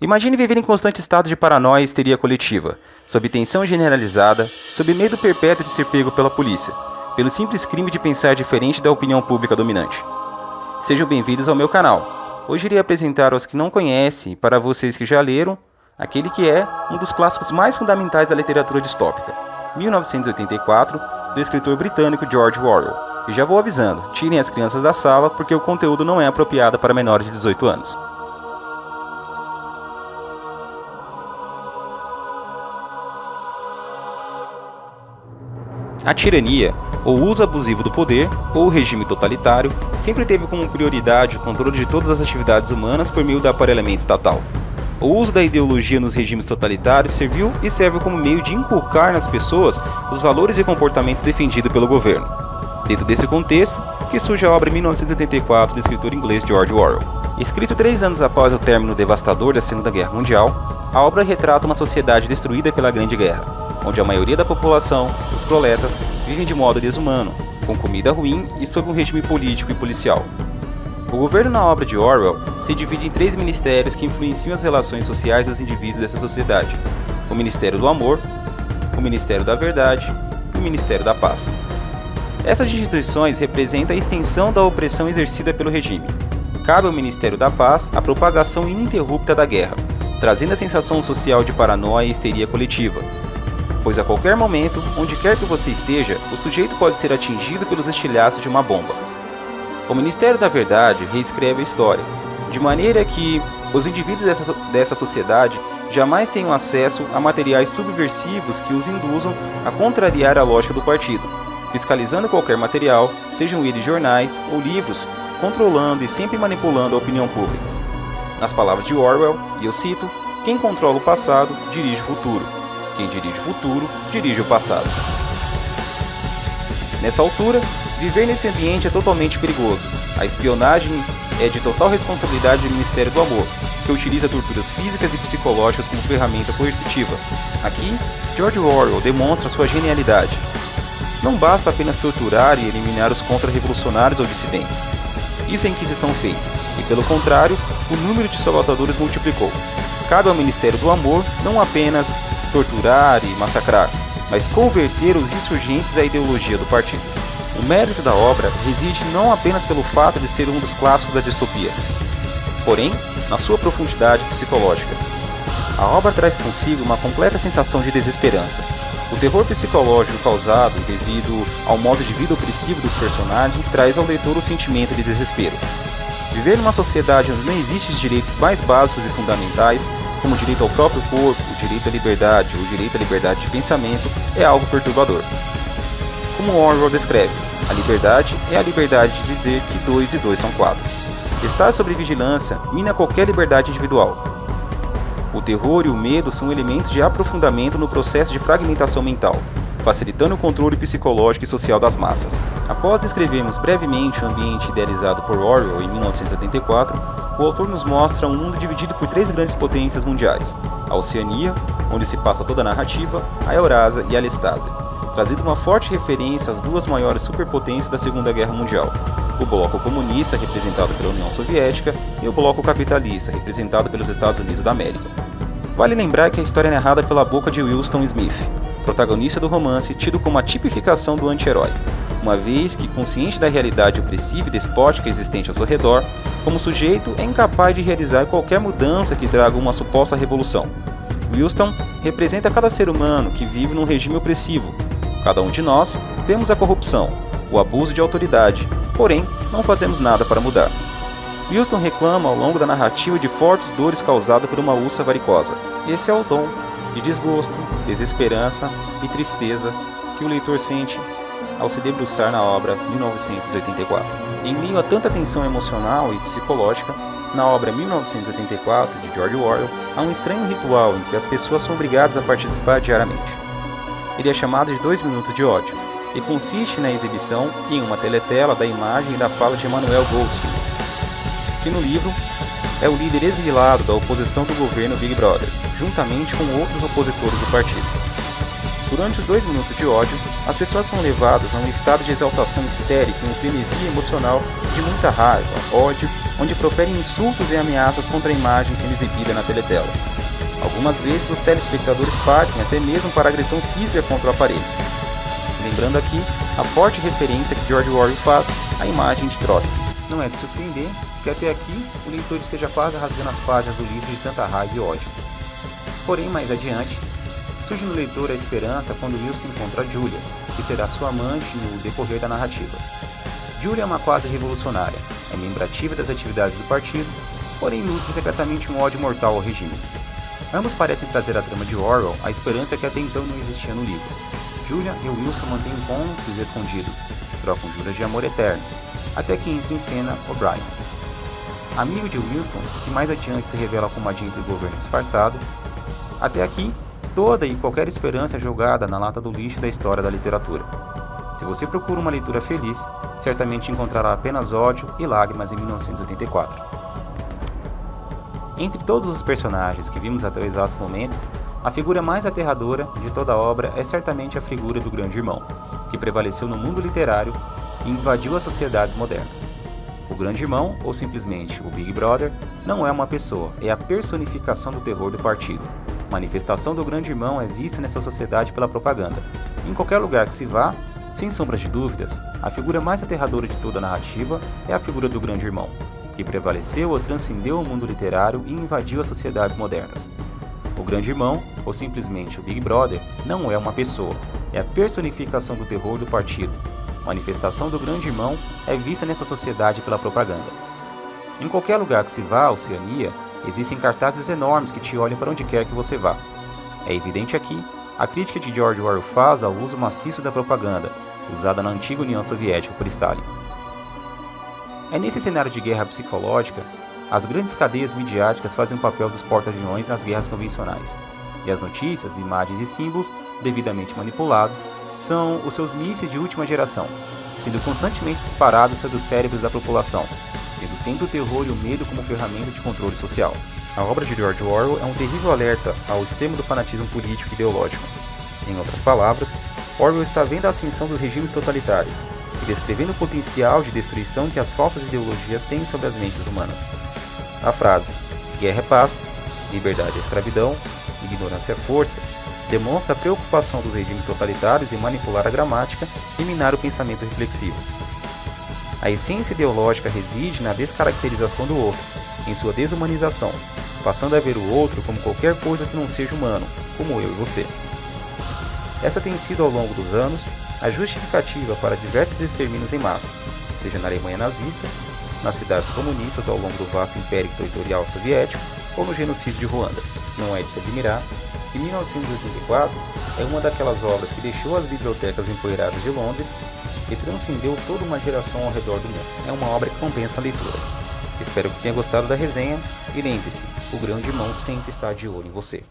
Imagine viver em constante estado de paranoia e histeria coletiva, sob tensão generalizada, sob medo perpétuo de ser pego pela polícia, pelo simples crime de pensar diferente da opinião pública dominante. Sejam bem-vindos ao meu canal. Hoje irei apresentar aos que não conhecem, e para vocês que já leram, aquele que é um dos clássicos mais fundamentais da literatura distópica, 1984, do escritor britânico George Orwell. E já vou avisando, tirem as crianças da sala porque o conteúdo não é apropriado para menores de 18 anos. A tirania, ou uso abusivo do poder, ou o regime totalitário, sempre teve como prioridade o controle de todas as atividades humanas por meio do aparelhamento estatal. O uso da ideologia nos regimes totalitários serviu e serve como meio de inculcar nas pessoas os valores e comportamentos defendidos pelo governo. Dentro desse contexto, que surge a obra 1984 do escritor inglês George Orwell. Escrito 3 anos após o término devastador da Segunda Guerra Mundial, a obra retrata uma sociedade destruída pela Grande Guerra, onde a maioria da população, os proletas, vivem de modo desumano, com comida ruim e sob um regime político e policial. O governo na obra de Orwell se divide em 3 ministérios que influenciam as relações sociais dos indivíduos dessa sociedade: o Ministério do Amor, o Ministério da Verdade e o Ministério da Paz. Essas instituições representam a extensão da opressão exercida pelo regime. Cabe ao Ministério da Paz a propagação ininterrupta da guerra, trazendo a sensação social de paranoia e histeria coletiva, pois a qualquer momento, onde quer que você esteja, o sujeito pode ser atingido pelos estilhaços de uma bomba. O Ministério da Verdade reescreve a história, de maneira que os indivíduos dessa sociedade jamais tenham acesso a materiais subversivos que os induzam a contrariar a lógica do partido, fiscalizando qualquer material, sejam eles jornais ou livros, controlando e sempre manipulando a opinião pública. Nas palavras de Orwell, e eu cito, quem controla o passado dirige o futuro. Quem dirige o futuro, dirige o passado. Nessa altura, viver nesse ambiente é totalmente perigoso. A espionagem é de total responsabilidade do Ministério do Amor, que utiliza torturas físicas e psicológicas como ferramenta coercitiva. Aqui, George Orwell demonstra sua genialidade. Não basta apenas torturar e eliminar os contra-revolucionários ou dissidentes. Isso a Inquisição fez, e pelo contrário, o número de salvadores multiplicou. Cabe ao Ministério do Amor não apenas torturar e massacrar, mas converter os insurgentes à ideologia do partido. O mérito da obra reside não apenas pelo fato de ser um dos clássicos da distopia, porém na sua profundidade psicológica. A obra traz consigo uma completa sensação de desesperança. O terror psicológico causado devido ao modo de vida opressivo dos personagens traz ao leitor o sentimento de desespero. Viver numa sociedade onde não existem os direitos mais básicos e fundamentais, como o direito ao próprio corpo, o direito à liberdade ou o direito à liberdade de pensamento, é algo perturbador. Como Orwell descreve, a liberdade é a liberdade de dizer que 2 e 2 são 4. Estar sob vigilância mina qualquer liberdade individual. O terror e o medo são elementos de aprofundamento no processo de fragmentação mental, facilitando o controle psicológico e social das massas. Após descrevermos brevemente o ambiente idealizado por Orwell em 1984, o autor nos mostra um mundo dividido por 3 grandes potências mundiais: a Oceania, onde se passa toda a narrativa, a Eurásia e a Lestásia, trazendo uma forte referência às 2 maiores superpotências da Segunda Guerra Mundial: o bloco comunista, representado pela União Soviética, e o bloco capitalista, representado pelos Estados Unidos da América. Vale lembrar que a história é narrada pela boca de Winston Smith, protagonista do romance, tido como a tipificação do anti-herói, uma vez que, consciente da realidade opressiva e despótica existente ao seu redor, como sujeito é incapaz de realizar qualquer mudança que traga uma suposta revolução. Winston representa cada ser humano que vive num regime opressivo. Cada um de nós vemos a corrupção, o abuso de autoridade, porém não fazemos nada para mudar. Winston reclama ao longo da narrativa de fortes dores causadas por uma úlcera varicosa. Esse é o tom de desgosto, desesperança e tristeza que o leitor sente ao se debruçar na obra 1984. Em meio a tanta tensão emocional e psicológica, na obra 1984 de George Orwell, há um estranho ritual em que as pessoas são obrigadas a participar diariamente. Ele é chamado de 2 minutos de ódio, e consiste na exibição em uma teletela da imagem e da fala de Emmanuel Goldstein, que no livro é o líder exilado da oposição do governo Big Brother, juntamente com outros opositores do partido. Durante os 2 minutos de ódio, as pessoas são levadas a um estado de exaltação histérica e um frenesi emocional de muita raiva, ódio onde proferem insultos e ameaças contra a imagem sendo exibida na teletela. Algumas vezes os telespectadores partem até mesmo para agressão física contra o aparelho. Lembrando aqui a forte referência que George Orwell faz à imagem de Trotsky. Não é de surpreender que até aqui o leitor esteja quase rasgando as páginas do livro de tanta raiva e ódio. Porém, mais adiante, surge no leitor a esperança quando Wilson encontra Julia, que será sua amante no decorrer da narrativa. Julia é uma quase revolucionária, é membro ativa das atividades do partido, porém nutre secretamente um ódio mortal ao regime. Ambos parecem trazer à trama de Orwell a esperança que até então não existia no livro. Julia e Wilson mantêm encontros escondidos, trocam juras de amor eterno, até que entra em cena O'Brien. Amigo de Winston, que mais adiante se revela como agente do governo disfarçado. Até aqui, toda e qualquer esperança é jogada na lata do lixo da história da literatura. Se você procura uma leitura feliz, certamente encontrará apenas ódio e lágrimas em 1984. Entre todos os personagens que vimos até o exato momento, a figura mais aterradora de toda a obra é certamente a figura do Grande Irmão, que prevaleceu no mundo literário e invadiu as sociedades modernas. O Grande Irmão, ou simplesmente o Big Brother, não é uma pessoa, é a personificação do terror do partido. A manifestação do Grande Irmão é vista nessa sociedade pela propaganda. Em qualquer lugar que se vá, sem sombras de dúvidas, a figura mais aterradora de toda a narrativa é a figura do Grande Irmão, que prevaleceu ou transcendeu o mundo literário e invadiu as sociedades modernas. O Grande Irmão, ou simplesmente o Big Brother, não é uma pessoa, é a personificação do terror do partido. A manifestação do Grande Irmão é vista nessa sociedade pela propaganda. Em qualquer lugar que se vá, a Oceania, existem cartazes enormes que te olham para onde quer que você vá. É evidente aqui a crítica de George Orwell faz ao uso maciço da propaganda, usada na antiga União Soviética por Stalin. É nesse cenário de guerra psicológica, as grandes cadeias midiáticas fazem o papel dos porta-aviões nas guerras convencionais, e as notícias, imagens e símbolos, devidamente manipulados, são os seus mísseis de última geração, sendo constantemente disparados sobre os cérebros da população, tendo sempre o terror e o medo como ferramenta de controle social. A obra de George Orwell é um terrível alerta ao extremo do fanatismo político e ideológico. Em outras palavras, Orwell está vendo a ascensão dos regimes totalitários e descrevendo o potencial de destruição que as falsas ideologias têm sobre as mentes humanas. A frase "guerra é paz, liberdade é escravidão, ignorância é força" demonstra a preocupação dos regimes totalitários em manipular a gramática e minar o pensamento reflexivo. A essência ideológica reside na descaracterização do outro, em sua desumanização, passando a ver o outro como qualquer coisa que não seja humano, como eu e você. Essa tem sido ao longo dos anos a justificativa para diversos extermínios em massa, seja na Alemanha nazista, nas cidades comunistas ao longo do vasto império territorial soviético ou no genocídio de Ruanda. Não é de se admirar que 1984 é uma daquelas obras que deixou as bibliotecas empoeiradas de Londres e transcendeu toda uma geração ao redor do mundo. É uma obra que compensa a leitura. Espero que tenha gostado da resenha e lembre-se, o Grande Irmão sempre está de olho em você.